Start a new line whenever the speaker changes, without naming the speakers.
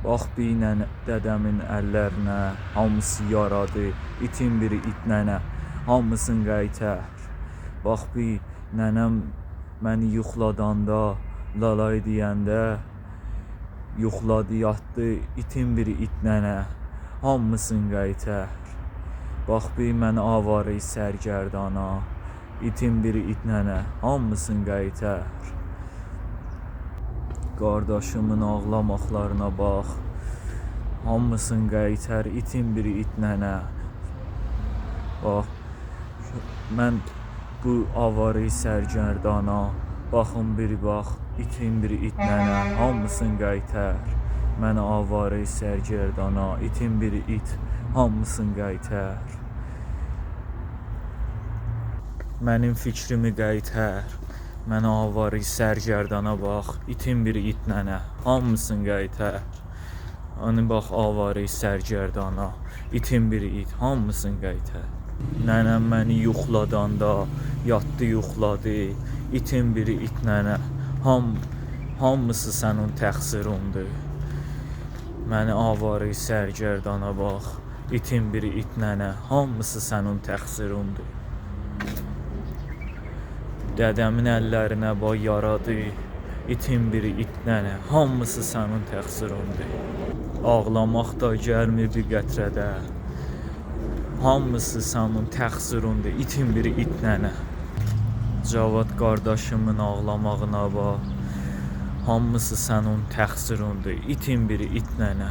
Bax binə dədəmin əllərinə, hamısı yaradı, itin biri it nənə, hamısın qaytər. Bax bir nənəm məni yuxladanda, lalay deyəndə, yuxladı yatdı, itin biri it nənə, hamısın qaytər. Bax bir məni avarı sərgərdana, itin biri it nənə, hamısın qaytər. Qardaşımın ağlamaqlarına bax, hamısın qaytər, itin biri it nənə. Bax, mən bu avarı sərgərdana, baxın bir bax, itin biri it nənə, hamısın qaytər. Mən avarı sərgərdana, itin biri it, hamısın qaytər. Mənim fikrimi qaytər. Mən avarı sərgərdana bax, itin biri it nənə, hamısın qaytər. Hani bax avarı sərgərdana, itin biri it, hamısın qaytər. Nənəm məni yuxladanda, yatdı yuxladı, itin biri it nənə, hamısı sənin təqsirundur. Məni avarı sərgərdana bax, itin biri it nənə, hamısı sənin təqsirundur. Dədəmin əllərinə bax yaradı, itin biri it nənə, hamısı sənin təqsirundur. Ağlamaq da gəlmir bir qətrədə, hamısı sənin təqsirundur, itin biri it nənə. Cavad qardaşımın ağlamağına bax, hamısı sənin təqsirundur, itin biri it nənə.